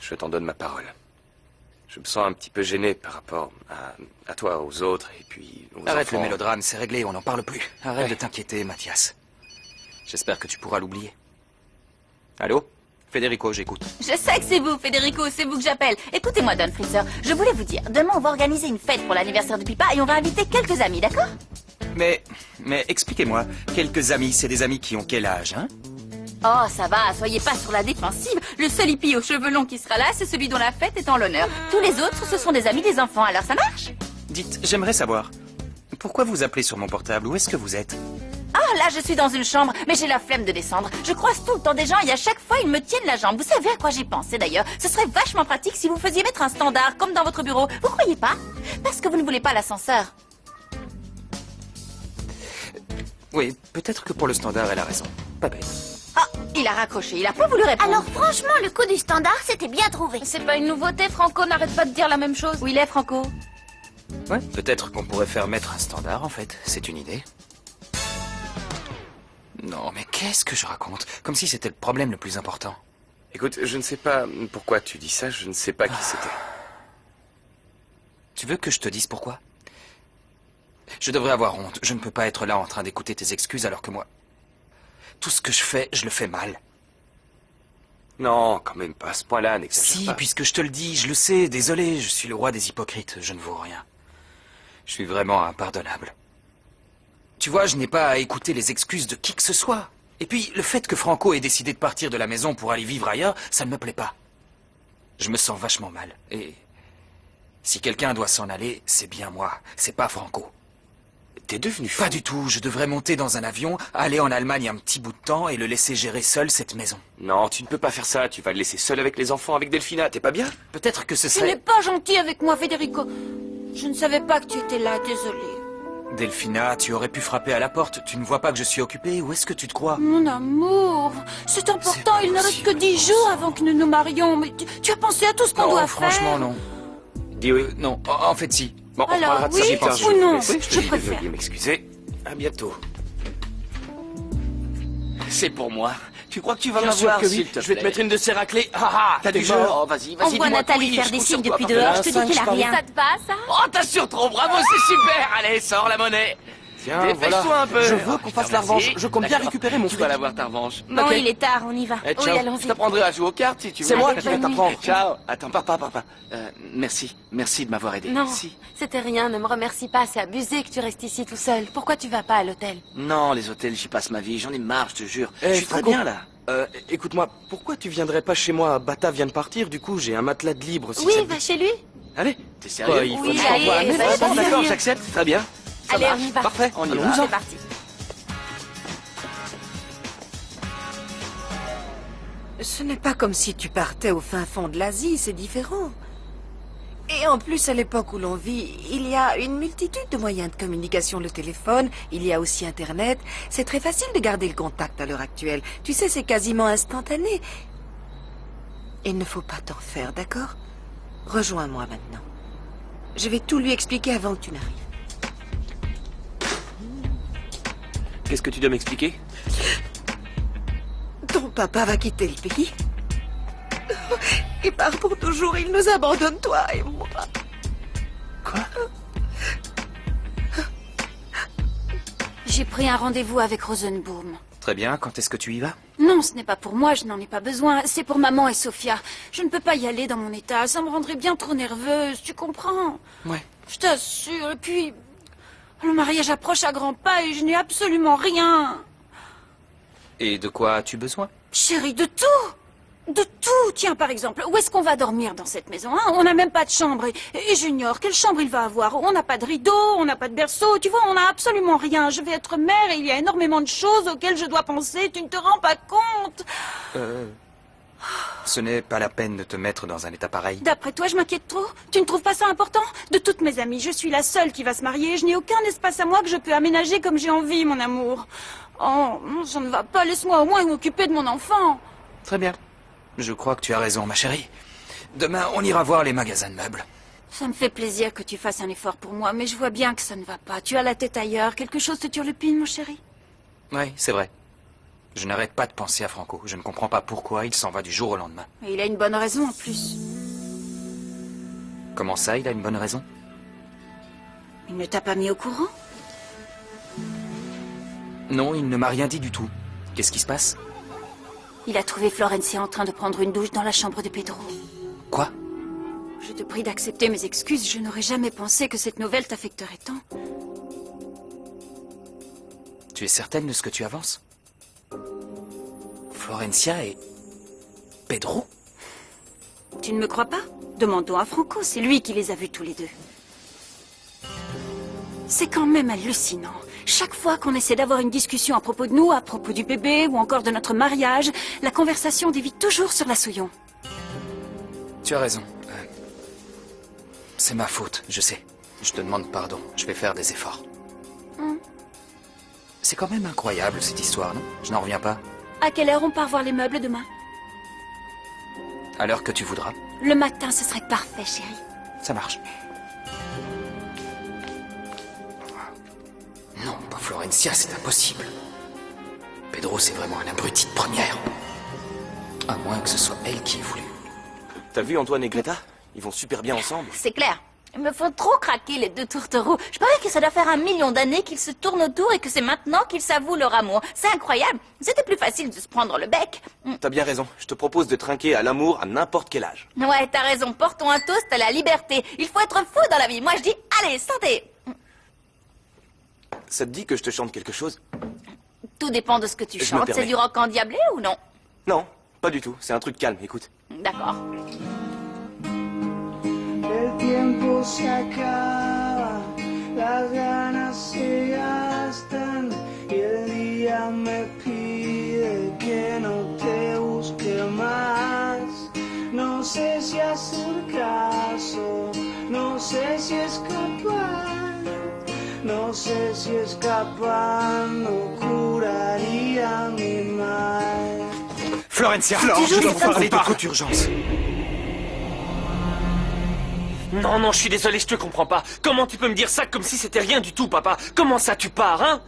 Je t'en donne ma parole. Je me sens un petit peu gêné par rapport à toi, aux autres, et puis aux Arrête enfants. le mélodrame, c'est réglé, on n'en parle plus. Arrête de t'inquiéter, Mathias. J'espère que tu pourras l'oublier. Allô? Federico, j'écoute. Je sais que c'est vous, Federico, c'est vous que j'appelle. Écoutez-moi, Don Fritzer, je voulais vous dire, demain on va organiser une fête pour l'anniversaire de Pipa et on va inviter quelques amis, d'accord? Mais expliquez-moi, quelques amis, c'est des amis qui ont quel âge, hein? Oh, ça va, soyez pas sur la défensive. Le seul hippie aux cheveux longs qui sera là, c'est celui dont la fête est en l'honneur. Tous les autres, ce sont des amis des enfants, alors ça marche? Dites, j'aimerais savoir, pourquoi vous appelez sur mon portable? Où est-ce que vous êtes? Ah, là, je suis dans une chambre, mais j'ai la flemme de descendre. Je croise tout le temps des gens et à chaque fois, ils me tiennent la jambe. Vous savez à quoi j'ai pensé d'ailleurs? Ce serait vachement pratique si vous faisiez mettre un standard, comme dans votre bureau. Vous croyez pas? Parce que vous ne voulez pas l'ascenseur. Oui, peut-être que pour le standard, elle a raison. Pas bête. Ah, il a raccroché, il a pas voulu répondre. Alors franchement, le coup du standard, c'était bien trouvé. C'est pas une nouveauté, Franco, n'arrête pas de dire la même chose. Où il est, Franco? Ouais, peut-être qu'on pourrait faire mettre un standard, en fait. C'est une idée. Non, mais qu'est-ce que je raconte? Comme si c'était le problème le plus important. Écoute, je ne sais pas pourquoi tu dis ça, je ne sais pas qui c'était. Tu veux que je te dise pourquoi? Je devrais avoir honte. Je ne peux pas être là en train d'écouter tes excuses alors que moi... Tout ce que je fais, je le fais mal. Non, quand même pas à ce point-là, n'exagère Si, pas. puisque je te le dis, je le sais, désolé, je suis le roi des hypocrites, je ne vaux rien. Je suis vraiment impardonnable. Tu vois, je n'ai pas à écouter les excuses de qui que ce soit. Et puis, le fait que Franco ait décidé de partir de la maison pour aller vivre ailleurs, ça ne me plaît pas. Je me sens vachement mal. Et si quelqu'un doit s'en aller, c'est bien moi, c'est pas Franco. t'es devenu fou. Pas du tout, je devrais monter dans un avion, aller en Allemagne un petit bout de temps et le laisser gérer seul cette maison. Non, tu ne peux pas faire ça, tu vas le laisser seul avec les enfants, avec Delphina, t'es pas bien? Peut-être que ce Tu n'es serait... pas gentil avec moi, Federico. Je ne savais pas que tu étais là, désolée. Delphina, tu aurais pu frapper à la porte, tu ne vois pas que je suis occupé? Où est-ce que tu te crois? Mon amour, c'est important, il ne reste que 10 jours avant que nous nous marions. Mais tu as pensé à tout ce qu'on doit faire? Franchement, non. Dis oui. Non, en fait, si. Bon, on Alors, parlera de ça oui plus tard. ou non? Oui, Je préfère. Veuillez m'excuser. À bientôt. C'est pour moi. Tu crois que tu vas Bien sûr m'avoir, que oui. s'il te Je vais te plaît. mettre une de ces raclés. Ah ah, T'as t'es du jeu? mort. Oh, vas-y, On voit dis-moi Nathalie tout, faire je des compte signes sur toi depuis pour dehors, faire je te un dis qu'il a cinq, rien. Ça te va, ça? Oh, t'assures trop, bravo, c'est super. Allez, sors la monnaie. Tiens, Dépêche-toi voilà. un peu. Je veux qu'on fasse la Vas-y. revanche. Je compte bien D'accord. récupérer mon Tu fric. vas l'avoir ta revanche. Bon, Ok. il est tard, on y va. Eh, Oui, ciao. allons-y. Je t'apprendrai à jouer aux cartes si tu veux. C'est moi Allez, qui vais bonne nuit. t'apprendre. Ciao. Attends, pars pas. Merci. Merci de m'avoir aidé. Non, Si. c'était rien, ne me remercie pas, c'est abusé que tu restes ici tout seul. Pourquoi tu vas pas à l'hôtel? Non, les hôtels, j'y passe ma vie. J'en ai marre, je te jure. Eh, Je suis très Franco. bien là. Écoute-moi, pourquoi tu viendrais pas chez moi? Bata vient de partir, du coup j'ai un matelas de libre. Si Oui, ça te va dit. chez lui. Allez. T'es sérieux? Quoi, il faut Oui, que je t'envoie un allez, message. va Bon, chez d'accord, lui. j'accepte. Très bien. Ça Allez, marche. on y va. Parfait, on y va. Allons-y. C'est parti. Ce n'est pas comme si tu partais au fin fond de l'Asie, c'est différent. Et en plus, à l'époque où l'on vit, il y a une multitude de moyens de communication. Le téléphone, il y a aussi Internet. C'est très facile de garder le contact à l'heure actuelle. Tu sais, c'est quasiment instantané. Il ne faut pas t'en faire, d'accord? Rejoins-moi maintenant. Je vais tout lui expliquer avant que tu n'arrives. Qu'est-ce que tu dois m'expliquer? Ton papa va quitter le pays. Il part pour toujours, il nous abandonne, toi et moi. Quoi? J'ai pris un rendez-vous avec Rosenbaum. Très bien, quand est-ce que tu y vas? Non, ce n'est pas pour moi, je n'en ai pas besoin. C'est pour maman et Sophia. Je ne peux pas y aller dans mon état, ça me rendrait bien trop nerveuse, tu comprends? Ouais. Je t'assure, et puis... Le mariage approche à grands pas et je n'ai absolument rien. Et de quoi as-tu besoin? Chérie, de tout! De tout! Tiens, par exemple, où est-ce qu'on va dormir dans cette maison, hein? On n'a même pas de chambre. Et Junior, quelle chambre il va avoir? On n'a pas de rideau, on n'a pas de berceau. Tu vois, on n'a absolument rien. Je vais être mère et il y a énormément de choses auxquelles je dois penser. Tu ne te rends pas compte? Ce n'est pas la peine de te mettre dans un état pareil. D'après toi, je m'inquiète trop? Tu ne trouves pas ça important? De toutes mes amies, je suis la seule qui va se marier. Je n'ai aucun espace à moi que je peux aménager comme j'ai envie, mon amour. Oh, ça ne va pas. Laisse-moi au moins m'occuper de mon enfant. Très bien. Je crois que tu as raison, ma chérie. Demain, on ira voir les magasins de meubles. Ça me fait plaisir que tu fasses un effort pour moi, mais je vois bien que ça ne va pas. Tu as la tête ailleurs. Quelque chose te turlupine, mon chéri? Oui, c'est vrai. Je n'arrête pas de penser à Franco. Je ne comprends pas pourquoi il s'en va du jour au lendemain. Et il a une bonne raison en plus. Comment ça, il a une bonne raison? Il ne t'a pas mis au courant? Non, il ne m'a rien dit du tout. Qu'est-ce qui se passe? Il a trouvé Florencia en train de prendre une douche dans la chambre de Pedro. Quoi? Je te prie d'accepter mes excuses. Je n'aurais jamais pensé que cette nouvelle t'affecterait tant. Tu es certaine de ce que tu avances? Florencia et... Pedro? Tu ne me crois pas? Demandons à Franco, c'est lui qui les a vus tous les deux. C'est quand même hallucinant. Chaque fois qu'on essaie d'avoir une discussion à propos de nous, à propos du bébé ou encore de notre mariage, la conversation dévie toujours sur la Souillon. Tu as raison. C'est ma faute, je sais. Je te demande pardon. Je vais faire des efforts. C'est quand même incroyable, cette histoire, non? Je n'en reviens pas. À quelle heure on part voir les meubles demain? À l'heure que tu voudras. Le matin, ce serait parfait, chérie. Ça marche. Non, pas Florencia, c'est impossible. Pedro, c'est vraiment un abruti de première. À moins que ce soit elle qui ait voulu. T'as vu Antoine et Greta? Ils vont super bien ensemble. C'est clair. Ils me font trop craquer, les deux tourtereaux. Je parie que ça doit faire 1 million d'années qu'ils se tournent autour et que c'est maintenant qu'ils s'avouent leur amour. C'est incroyable. C'était plus facile de se prendre le bec. T'as bien raison. Je te propose de trinquer à l'amour à n'importe quel âge. Ouais, t'as raison. Portons un toast à la liberté. Il faut être fou dans la vie. Moi, je dis, allez, santé. Ça te dit que je te chante quelque chose? Tout dépend de ce que tu Je me chantes. permets. C'est du rock endiablé ou non? Non, pas du tout. C'est un truc calme, écoute. D'accord. El tiempo se acaba, las ganas se hacer caso. No sé si escapar, no sé si escapar no curaría mi mal. Florencia, Flore, je dois vous parler de pas. toute urgence. Non, non, je suis désolé, je te comprends pas. Comment tu peux me dire ça comme si c'était rien du tout, papa? Comment ça tu pars, hein?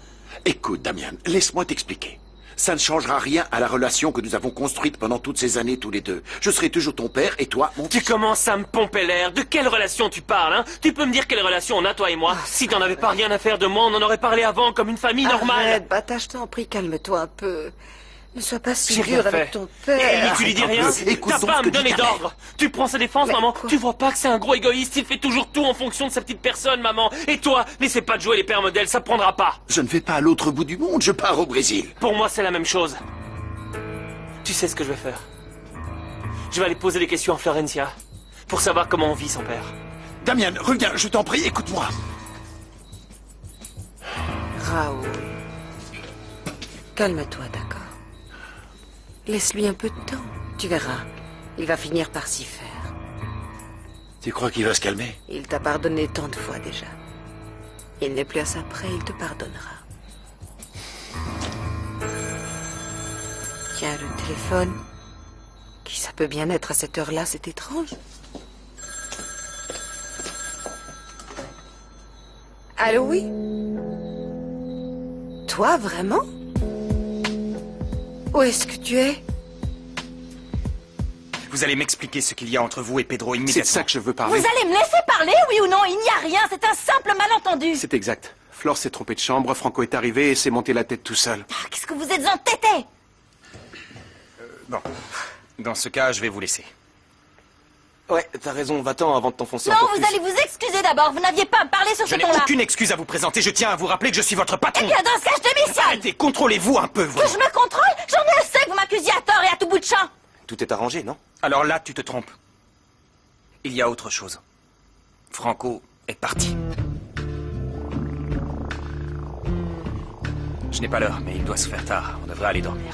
Écoute, Damien, laisse-moi t'expliquer. Ça ne changera rien à la relation que nous avons construite pendant toutes ces années tous les deux. Je serai toujours ton père et toi, mon Tu commences à me pomper l'air. De quelle relation tu parles, hein? Tu peux me dire quelle relation on a, toi et moi? Si t'en avais pas rien à faire de moi, on en aurait parlé avant, comme une famille normale. Arrête, Bata, je t'en prie, calme-toi un peu. Ne sois pas si J'ai rien dur fait. avec ton père. Et tu lui dis rien? T'as pas à me donner d'ordre. Tu prends sa défense, maman. Tu vois pas que c'est un gros égoïste? Il fait toujours tout en fonction de sa petite personne, maman. Et toi, n'essaie pas de jouer les pères modèles, ça prendra pas. Je ne vais pas à l'autre bout du monde, je pars au Brésil. Pour moi, c'est la même chose. Tu sais ce que je vais faire? Je vais aller poser des questions à Florencia pour savoir comment on vit sans père. Damien, reviens, je t'en prie, écoute-moi. Raoul, calme-toi, d'accord? Laisse-lui un peu de temps. Tu verras, il va finir par s'y faire. Tu crois qu'il va se calmer? Il t'a pardonné tant de fois déjà. Il n'est plus à ça près, il te pardonnera. Tiens, le téléphone. Qui ça peut bien être à cette heure-là, c'est étrange. Allô, oui? Toi, vraiment? Où est-ce que tu es? Vous allez m'expliquer ce qu'il y a entre vous et Pedro C'est immédiatement. de ça que je veux Vous parler. allez me laisser parler, oui ou non? Il n'y a rien, c'est un simple malentendu. C'est exact. Flore s'est trompée de chambre, Franco est arrivé et s'est monté la tête tout seul. Ah, qu'est-ce que vous êtes entêté? Bon, dans ce cas, je vais vous laisser. Ouais, t'as raison, va-t'en avant de t'enfoncer Non, encore vous plus. allez vous excuser d'abord. Vous n'aviez pas à me parler sur Je ce n'ai ton-là. aucune excuse à vous présenter. Je tiens à vous rappeler que je suis votre patron. Eh bien, dans ce cas, je démissionne. Arrêtez, contrôlez-vous un peu, vous. Que je me contrôle? J'en ai assez que vous m'accusiez à tort et à tout bout de champ. Tout est arrangé, non? Alors là, tu te trompes. Il y a autre chose. Franco est parti. Je n'ai pas l'heure, mais il doit se faire tard. On devrait aller dormir.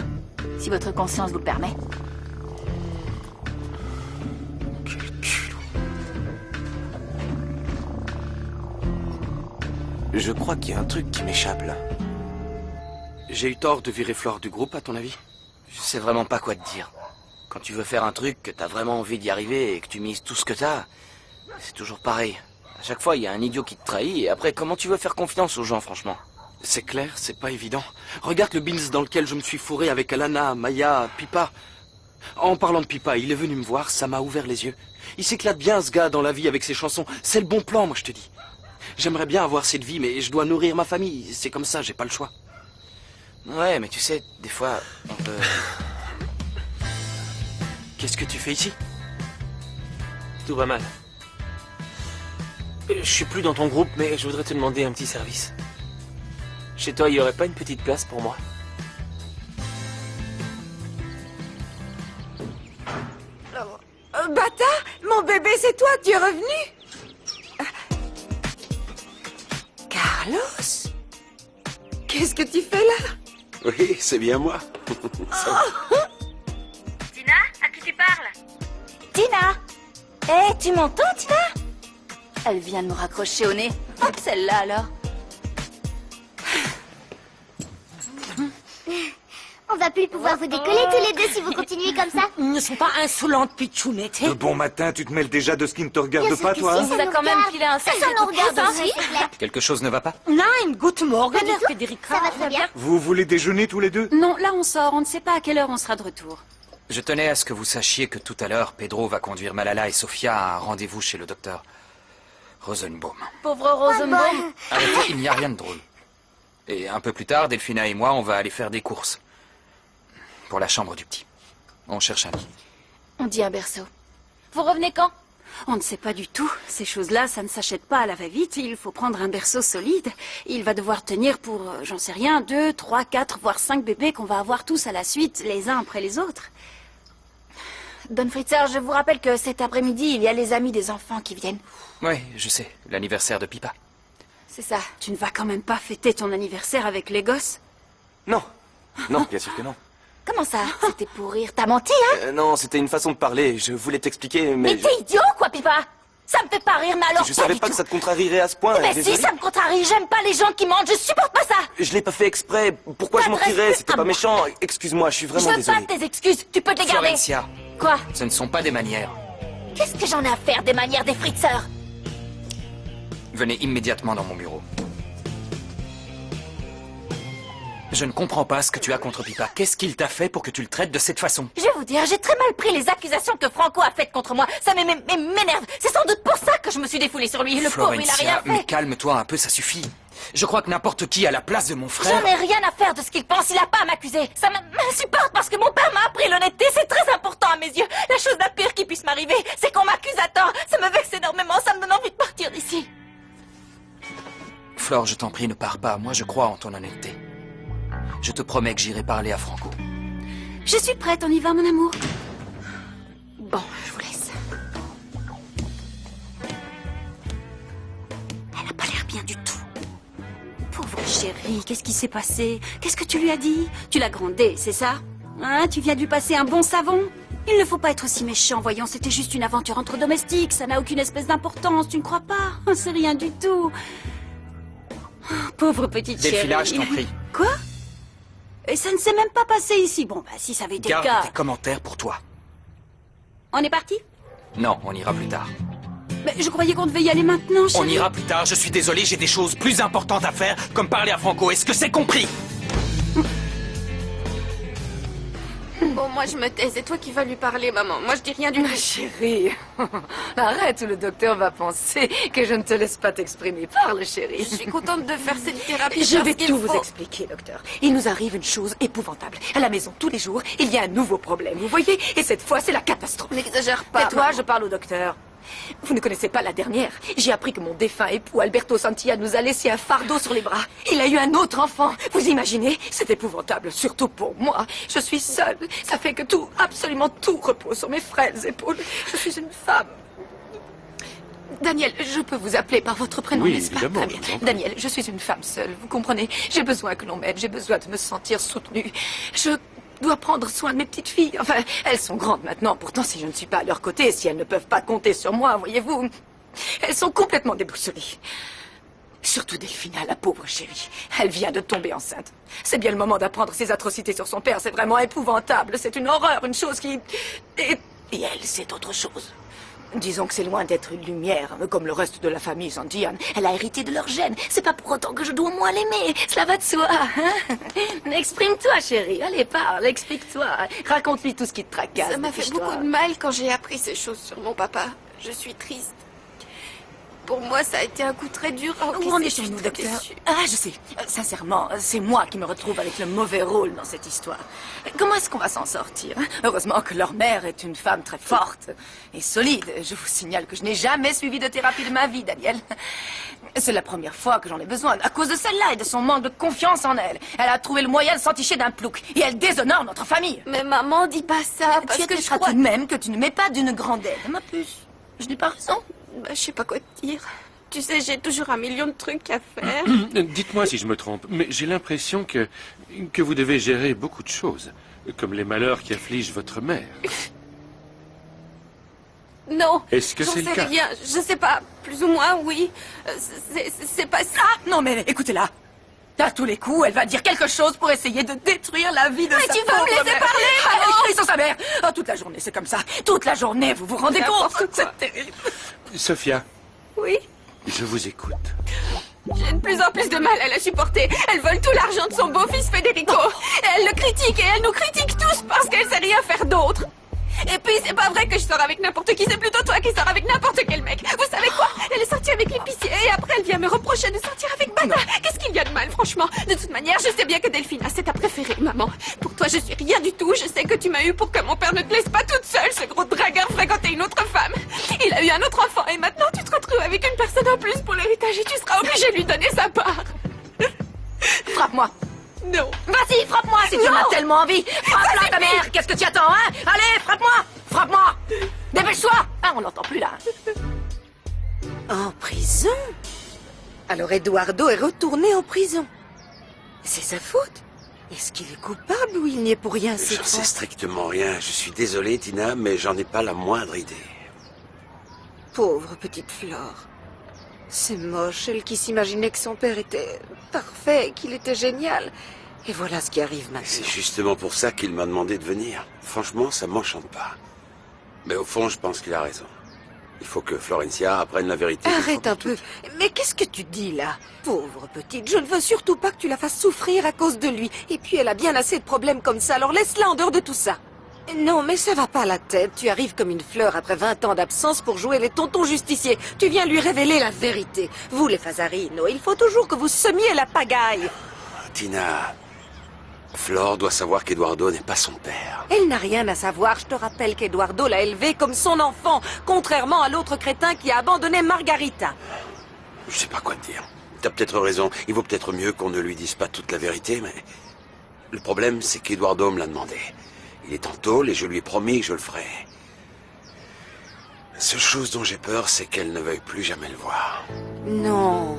Si votre conscience vous le permet. Je crois qu'il y a un truc qui m'échappe là. J'ai eu tort de virer Flore du groupe, à ton avis? Je sais vraiment pas quoi te dire. Quand tu veux faire un truc, que t'as vraiment envie d'y arriver et que tu mises tout ce que t'as, c'est toujours pareil. À chaque fois, il y a un idiot qui te trahit et après, comment tu veux faire confiance aux gens, franchement? C'est clair, c'est pas évident. Regarde le Bills dans lequel je me suis fourré avec Alana, Maya, Pipa. En parlant de Pipa, il est venu me voir, ça m'a ouvert les yeux. Il s'éclate bien, ce gars, dans la vie avec ses chansons. C'est le bon plan, moi, je te dis. J'aimerais bien avoir cette vie, mais je dois nourrir ma famille. C'est comme ça, j'ai pas le choix. Ouais, mais tu sais, des fois, on peut... Qu'est-ce que tu fais ici? Tout va mal. Je suis plus dans ton groupe, mais je voudrais te demander un petit service. Chez toi, il y aurait pas une petite place pour moi? Bata, mon bébé, c'est toi, tu es revenu? Carlos? Qu'est-ce que tu fais là? Oui, c'est bien moi. Tina, à qui tu parles? Tina! Eh, tu m'entends, Tina? Elle vient de me raccrocher au nez. Hop, celle-là alors. On va plus pouvoir vous décoller tous les deux si vous continuez comme ça. Ne sois pas insolente, Pichounette. De bon matin, tu te mêles déjà de ce qui ne te regarde Bien sûr pas, que toi? si, Hein? ça vous a nous quand même regarde. filé un Ça sacré nous coup de regarde pouce, hein. aussi, c'est clair. Quelque chose ne va pas? Nein, guten Morgen, Pas du tout. Federica. Ça va très bien. Vous voulez déjeuner tous les deux? Non, là on sort, on ne sait pas à quelle heure on sera de retour. Je tenais à ce que vous sachiez que tout à l'heure, Pedro va conduire Malala et Sofia à un rendez-vous chez le docteur Rosenbaum. Pauvre Rosenbaum. Arrêtez, il n'y a rien de drôle. Et un peu plus tard, Delphina et moi, on va aller faire des courses. Pour la chambre du petit. On cherche un lit. On dit un berceau. Vous revenez quand? On ne sait pas du tout. Ces choses-là, ça ne s'achète pas à la va-vite. Il faut prendre un berceau solide. Il va devoir tenir pour, j'en sais rien, 2, 3, 4, voire 5 bébés qu'on va avoir tous à la suite, les uns après les autres. Don Fritzer, je vous rappelle que cet après-midi, il y a les amis des enfants qui viennent. Oui, je sais. L'anniversaire de Pipa. C'est ça. Tu ne vas quand même pas fêter ton anniversaire avec les gosses? Non. Non, bien sûr que non. Comment ça? C'était pour rire. T'as menti, hein? Non, c'était une façon de parler. Je voulais t'expliquer, mais... Mais t'es idiot, quoi, Pipa? Ça me fait pas rire, mais alors Je savais pas que ça te contrarierait à ce point. Mais si, ça me contrarie. J'aime pas les gens qui mentent. Je supporte pas ça. Je l'ai pas fait exprès. Pourquoi je mentirais? C'était pas méchant. Excuse-moi, je suis vraiment Je veux désolé. pas tes excuses. Tu peux te les garder. Florencia, Quoi? ce ne sont pas des manières. Qu'est-ce que j'en ai à faire des manières des friteurs? Venez immédiatement dans mon bureau. Je ne comprends pas ce que tu as contre Pipa. Qu'est-ce qu'il t'a fait pour que tu le traites de cette façon? Je vais vous dire, j'ai très mal pris les accusations que Franco a faites contre moi. Ça m'énerve. C'est sans doute pour ça que je me suis défoulée sur lui. Le pauvre, il a rien fait. Mais calme-toi un peu, ça suffit. Je crois que n'importe qui à la place de mon frère... J'en ai rien à faire de ce qu'il pense. Il a pas à m'accuser. Ça m'insupporte parce que mon père m'a appris l'honnêteté. C'est très important à mes yeux. La chose la pire qui puisse m'arriver, c'est qu'on m'accuse à tort. Ça me vexe énormément. Ça me donne envie de partir d'ici. Flore, je t'en prie, ne pars pas. Moi, je crois en ton honnêteté. Je te promets que j'irai parler à Franco. Je suis prête, on y va, mon amour. Bon, je vous laisse. Elle a pas l'air bien du tout. Pauvre chérie, qu'est-ce qui s'est passé? Qu'est-ce que tu lui as dit? Tu l'as grondée, c'est ça? Hein, tu viens de lui passer un bon savon? Il ne faut pas être aussi méchant, voyons, c'était juste une aventure entre domestiques, ça n'a aucune espèce d'importance, tu ne crois pas? C'est rien du tout. Oh, pauvre petite chérie. Delphina, je t'en prie. Quoi? Et ça ne s'est même pas passé ici. Bon, bah si ça avait été le Garde cas... tes commentaires pour toi. On est parti? Non, on ira plus tard. Mais je croyais qu'on devait y aller maintenant, chérie. On ira plus tard, je suis désolé, j'ai des choses plus importantes à faire, comme parler à Franco. Est-ce que c'est compris? Bon, moi je me tais, c'est toi qui vas lui parler, maman. Moi je dis rien du tout. Ma chérie, arrête ou le docteur va penser que je ne te laisse pas t'exprimer. Parle, chérie. Je suis contente de faire cette thérapie. Je vais parce qu'il tout vous faut. expliquer, docteur. Il nous arrive une chose épouvantable. À la maison, tous les jours, il y a un nouveau problème, vous voyez? Et cette fois, c'est la catastrophe. N'exagère pas. Et toi, maman. je parle au docteur. Vous ne connaissez pas la dernière. J'ai appris que mon défunt époux, Alberto Santillan, nous a laissé un fardeau sur les bras. Il a eu un autre enfant. Vous imaginez? C'est épouvantable, surtout pour moi. Je suis seule. Ça fait que tout, absolument tout repose sur mes frêles épaules. Je suis une femme. Daniel, je peux vous appeler par votre prénom, Oui, n'est-ce pas? évidemment, Très bien. je vous en prie. Daniel, je suis une femme seule, vous comprenez? J'ai besoin que l'on m'aide, j'ai besoin de me sentir soutenue. Je dois prendre soin de mes petites filles. Enfin, elles sont grandes maintenant. Pourtant, si je ne suis pas à leur côté, si elles ne peuvent pas compter sur moi, voyez-vous, elles sont complètement déboussolées. Surtout Delphina, la pauvre chérie. Elle vient de tomber enceinte. C'est bien le moment d'apprendre ses atrocités sur son père. C'est vraiment épouvantable. C'est une horreur, une chose qui... Et elle, c'est autre chose. Disons que c'est loin d'être une lumière, comme le reste de la famille Santillan. Elle a hérité de leur gène. C'est pas pour autant que je dois moins l'aimer. Cela va de soi, hein? Exprime-toi, chérie. Allez, parle, explique-toi. Raconte-lui tout ce qui te tracasse. Ça m'a fait dépêche-toi. beaucoup de mal quand j'ai appris ces choses sur mon papa. Je suis triste. Pour moi, ça a été un coup très dur à Où en est-on, docteur? Ah, je sais. Sincèrement, c'est moi qui me retrouve avec le mauvais rôle dans cette histoire. Comment est-ce qu'on va s'en sortir? Heureusement que leur mère est une femme très forte et solide. Je vous signale que je n'ai jamais suivi de thérapie de ma vie, Daniel. C'est la première fois que j'en ai besoin, à cause de celle-là et de son manque de confiance en elle. Elle a trouvé le moyen de s'enticher d'un plouc et elle déshonore notre famille. Mais maman, dis pas ça, parce Tu que je admettras crois... tout de même que tu ne mets pas d'une grande aide, ma puce. Je n'ai pas raison. Bah, je sais pas quoi te dire. Tu sais, j'ai toujours un million de trucs à faire. Dites-moi si je me trompe, mais j'ai l'impression que vous devez gérer beaucoup de choses, comme les malheurs qui affligent votre mère. Non. Est-ce que j'en c'est le sais cas? rien. Je sais pas. Plus ou moins, oui. C'est pas ça. Non, mais écoutez-la. À tous les coups, elle va dire quelque chose pour essayer de détruire la vie de Mais sa tu vas me pauvre laisser mère. parler, Ah, elle maman. crie sur sa mère. Ah, toute la journée, c'est comme ça. Toute la journée, vous vous rendez compte? C'est terrible. Sophia, Oui. je vous écoute. J'ai de plus en plus de mal à la supporter. Elle vole tout l'argent de son beau-fils Federico. Et elle le critique et elle nous critique tous parce qu'elle sait rien faire d'autre. Et puis, c'est pas vrai que je sors avec n'importe qui, c'est plutôt toi qui sors avec n'importe quel mec. Vous savez quoi? Elle est sortie avec l'épicier et après elle vient me reprocher de sortir avec Bata. Qu'est-ce qu'il y a de mal, franchement? De toute manière, je sais bien que Delphina, c'est ta préférée, maman. Pour toi, je suis rien du tout. Je sais que tu m'as eu pour que mon père ne te laisse pas toute seule. Ce gros dragueur fréquentait une autre femme. Il a eu un autre enfant et maintenant tu te retrouves avec une personne en plus pour l'héritage et tu seras obligé de lui donner sa part. Frappe-moi. Non. Vas-y, frappe-moi si tu en as tellement envie. Frappe-la, ta mère. Qu'est-ce que tu attends, hein? Allez, frappe-moi. Frappe-moi. Dépêche-toi. Ah, on l'entend plus, là. En prison? Alors Eduardo est retourné en prison. C'est sa faute? Est-ce qu'il est coupable ou il n'y est pour rien cette J'en fois? sais strictement rien. Je suis désolé, Tina, mais j'en ai pas la moindre idée. Pauvre petite Flore. C'est moche, elle qui s'imaginait que son père était parfait, qu'il était génial. Et voilà ce qui arrive maintenant. C'est justement pour ça qu'il m'a demandé de venir. Franchement, ça m'enchante pas. Mais au fond, je pense qu'il a raison. Il faut que Florencia apprenne la vérité. Arrête un peu. Mais qu'est-ce que tu dis là? Pauvre petite, je ne veux surtout pas que tu la fasses souffrir à cause de lui. Et puis elle a bien assez de problèmes comme ça, alors laisse-la en dehors de tout ça. Non, mais ça va pas la tête. Tu arrives comme une fleur après 20 ans d'absence pour jouer les tontons justiciers. Tu viens lui révéler la vérité. Vous, les Fasarino, il faut toujours que vous semiez la pagaille. Tina, Flore doit savoir qu'Eduardo n'est pas son père. Elle n'a rien à savoir. Je te rappelle qu'Eduardo l'a élevée comme son enfant, contrairement à l'autre crétin qui a abandonné Margarita. Je sais pas quoi te dire. T'as peut-être raison. Il vaut peut-être mieux qu'on ne lui dise pas toute la vérité, mais... Le problème, c'est qu'Eduardo me l'a demandé. Il est en tôle et je lui ai promis que je le ferai. La seule chose dont j'ai peur, c'est qu'elle ne veuille plus jamais le voir. Non.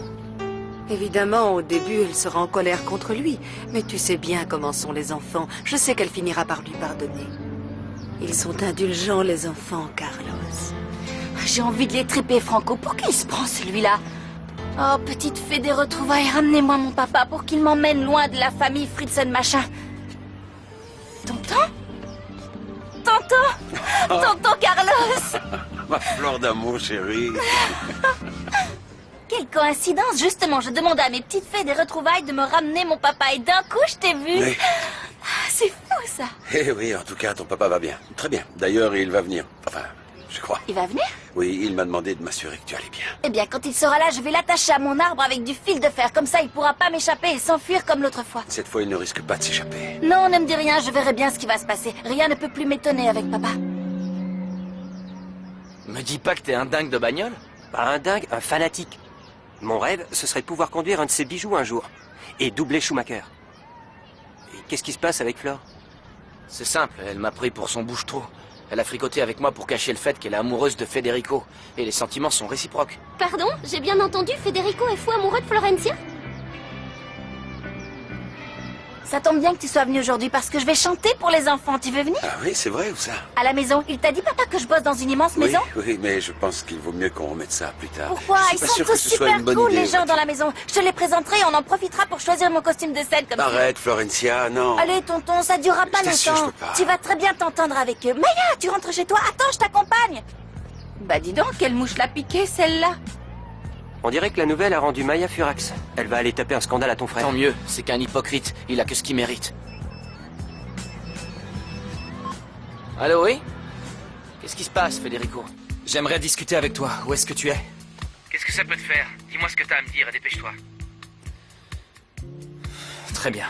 Évidemment, au début, elle sera en colère contre lui. Mais tu sais bien comment sont les enfants. Je sais qu'elle finira par lui pardonner. Ils sont indulgents, les enfants, Carlos. J'ai envie de les triper, Franco. Pour qui il se prend, celui-là? Oh, petite fée des retrouvailles, ramenez-moi mon papa pour qu'il m'emmène loin de la famille Fritzen machin. Tonton? Tonton? Tonton Carlos? Ma Flore d'amour, chérie. Quelle coïncidence, justement, je demandais à mes petites fées des retrouvailles de me ramener mon papa et d'un coup je t'ai vu. Oui. C'est fou ça. Eh oui, en tout cas, ton papa va bien. Très bien. D'ailleurs, il va venir. Enfin, je crois. Il va venir? Oui, il m'a demandé de m'assurer que tu allais bien. Eh bien, quand il sera là, je vais l'attacher à mon arbre avec du fil de fer. Comme ça, il pourra pas m'échapper et s'enfuir comme l'autre fois. Cette fois, il ne risque pas de s'échapper. Non, ne me dis rien, je verrai bien ce qui va se passer. Rien ne peut plus m'étonner avec papa. Me dis pas que t'es un dingue de bagnole? Pas un dingue, un fanatique. Mon rêve, ce serait de pouvoir conduire un de ces bijoux un jour. Et doubler Schumacher. Et qu'est-ce qui se passe avec Flore? C'est simple, elle m'a pris pour son bouche-trou. Elle a fricoté avec moi pour cacher le fait qu'elle est amoureuse de Federico. Et les sentiments sont réciproques. Pardon? J'ai bien entendu, Federico est fou amoureux de Florencia? Ça tombe bien que tu sois venu aujourd'hui parce que je vais chanter pour les enfants. Tu veux venir? Ah oui, c'est vrai ou ça? À la maison. Il t'a dit, papa, que je bosse dans une immense maison? Oui, mais je pense qu'il vaut mieux qu'on remette ça plus tard. Pourquoi? Je Ils suis pas sont sûr tous que ce soit super une bonne cool, idée, les gens dans la maison. Je te les présenterai et on en profitera pour choisir mon costume de scène comme ça. Arrête, Florencia, non. Allez, tonton, ça durera pas Je t'assure, je longtemps. peux pas. Tu vas très bien t'entendre avec eux. Maya, tu rentres chez toi? Attends, je t'accompagne. Bah dis donc, quelle mouche l'a piqué, celle-là? On dirait que la nouvelle a rendu Maya furax. Elle va aller taper un scandale à ton frère. Tant mieux, c'est qu'un hypocrite. Il a que ce qu'il mérite. Allô, oui? Qu'est-ce qui se passe, Federico? J'aimerais discuter avec toi. Où est-ce que tu es? Qu'est-ce que ça peut te faire? Dis-moi ce que t'as à me dire et dépêche-toi. Très bien.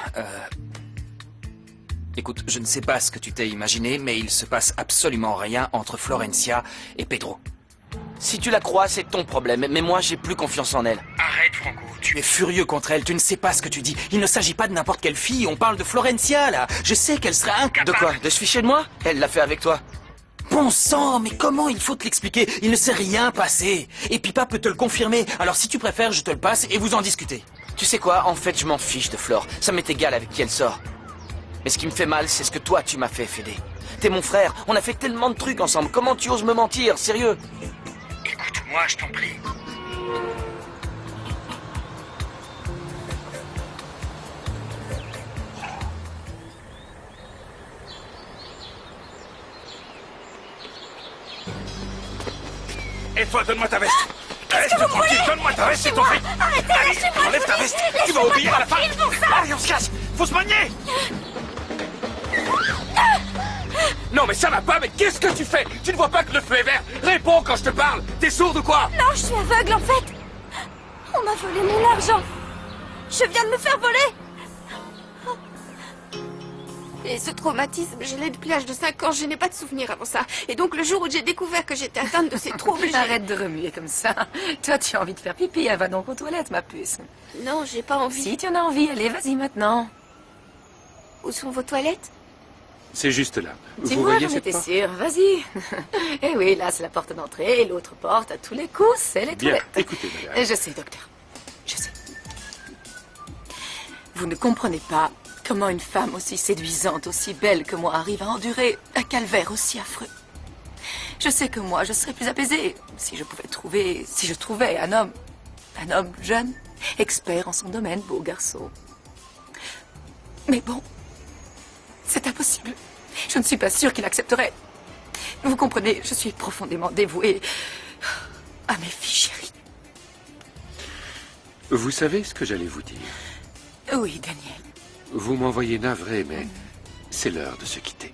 Écoute, je ne sais pas ce que tu t'es imaginé, mais il se passe absolument rien entre Florencia et Pedro. Si tu la crois, c'est ton problème, mais moi, j'ai plus confiance en elle. Arrête, Franco. Tu es furieux contre elle, tu ne sais pas ce que tu dis. Il ne s'agit pas de n'importe quelle fille, on parle de Florencia, là. Je sais qu'elle serait incapable... De quoi? De se ficher de moi? Elle l'a fait avec toi. Bon sang, mais comment? Il faut te l'expliquer. Il ne s'est rien passé. Et Pipa peut te le confirmer. Alors si tu préfères, je te le passe et vous en discutez. Tu sais quoi? En fait, je m'en fiche de Flore. Ça m'est égal avec qui elle sort. Mais ce qui me fait mal, c'est ce que toi, tu m'as fait, Fédé. T'es mon frère. On a fait tellement de trucs ensemble. Comment tu oses me mentir? Sérieux? Écoute-moi, je t'en prie. Et toi, donne-moi ta veste. Reste tranquille, donne-moi ta veste, c'est ton fric. Arrêtez, lâchez-moi. Enlève ta veste. Tu vas oublier à la fin. Allez, on se casse. Faut se manier. Non, mais ça va pas, mais qu'est-ce que tu fais? Tu ne vois pas que le feu est vert? Réponds quand je te parle. T'es sourde ou quoi? Non, je suis aveugle en fait. On m'a volé mon argent. Je viens de me faire voler. Et ce traumatisme, je l'ai depuis l'âge de 5 ans, je n'ai pas de souvenir avant ça. Et donc le jour où j'ai découvert que j'étais atteinte de ces troubles, Arrête de remuer comme ça. Toi, tu as envie de faire pipi, va donc aux toilettes, ma puce. Non, j'ai pas envie. Si tu en as envie, allez, vas-y maintenant. Où sont vos toilettes? C'est juste là. Tu Vous vois, voyez j'en cette étais porte? sûre, vas-y. Eh oui, là, c'est la porte d'entrée, et l'autre porte, à tous les coups, c'est les Bien, toilettes. écoutez, madame. Je sais, docteur. Je sais. Vous ne comprenez pas Comment une femme aussi séduisante, aussi belle que moi arrive à endurer un calvaire aussi affreux? Je sais que moi, je serais plus apaisée si je trouvais un homme jeune, expert en son domaine, beau garçon. Mais bon, c'est impossible. Je ne suis pas sûre qu'il accepterait. Vous comprenez, je suis profondément dévouée à mes filles chéries. Vous savez ce que j'allais vous dire? Oui, Daniel. Vous m'envoyez navré, mais c'est l'heure de se quitter.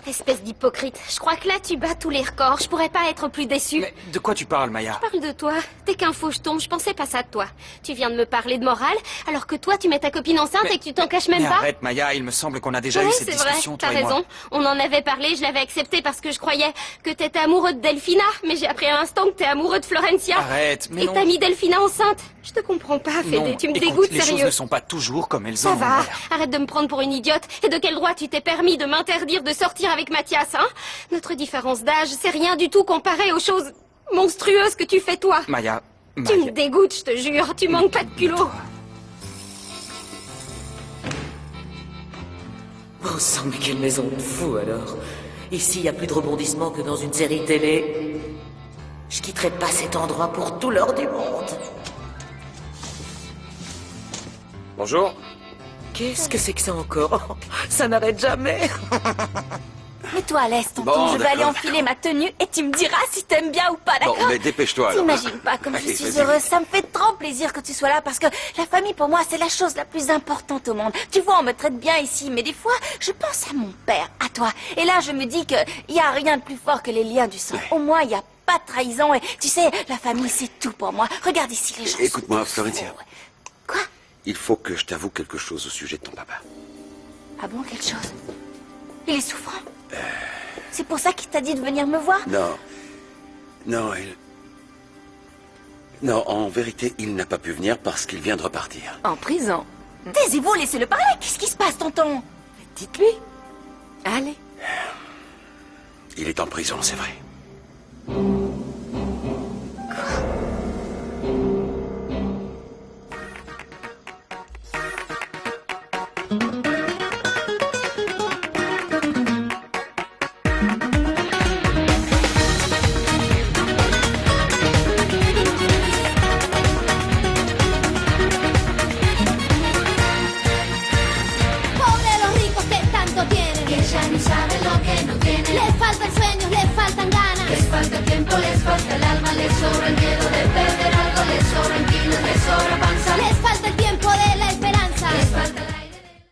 Espèce d'hypocrite. Je crois que là, tu bats tous les records. Je pourrais pas être plus déçue. Mais de quoi tu parles, Maya? Je parle de toi. T'es qu'un faucheton. Je pensais pas ça de toi. Tu viens de me parler de morale, alors que toi, tu mets ta copine enceinte et que tu t'en caches même pas. Arrête, Maya. Il me semble qu'on a déjà eu cette discussion, toi toi et moi. T'as raison. On en avait parlé, je l'avais accepté parce que je croyais que t'étais amoureux de Delphina. Mais j'ai appris à l'instant que t'es amoureux de Florencia. Arrête, mais et non. t'as mis Delphina enceinte. Je te comprends pas, Fédé. Non, Tu me écoute, dégoûtes, les sérieux. choses ne sont pas toujours comme elles Ça ont va. l'air. Arrête de me prendre pour une idiote. Et de quel droit tu t'es permis de m'interdire de sortir avec Mathias, hein? Notre différence d'âge, c'est rien du tout comparé aux choses monstrueuses que tu fais, toi. Maya, Tu me dégoûtes, je te jure. Tu manques pas de culot. Oh sang, mais quelle maison de fou alors. Ici, il y a plus de rebondissements que dans une série télé. Je quitterai pas cet endroit pour tout l'or du monde. Bonjour. Qu'est-ce que c'est que ça encore? Ça n'arrête jamais. Mets-toi à l'aise, tonton. Bon, je vais d'accord. aller enfiler ma tenue et tu me diras si t'aimes bien ou pas, d'accord? Bon, mais dépêche-toi alors. T'imagines pas comme je Allez, suis vas-y. heureuse. Ça me fait trop plaisir que tu sois là parce que la famille pour moi c'est la chose la plus importante au monde. Tu vois, on me traite bien ici, mais des fois je pense à mon père, à toi. Et là je me dis que y a rien de plus fort que les liens du sang. Au moins il y a pas de trahison et tu sais, la famille c'est tout pour moi. Regarde ici les gens. Écoute-moi, Florentia. Quoi? Il faut que je t'avoue quelque chose au sujet de ton papa. Ah bon, quelque chose? Il est souffrant? C'est pour ça qu'il t'a dit de venir me voir? Non. Non, Non, en vérité, il n'a pas pu venir parce qu'il vient de repartir. En prison. Taisez-vous, laissez-le parler. Qu'est-ce qui se passe, tonton? Dites-lui. Allez. Il est en prison, c'est vrai.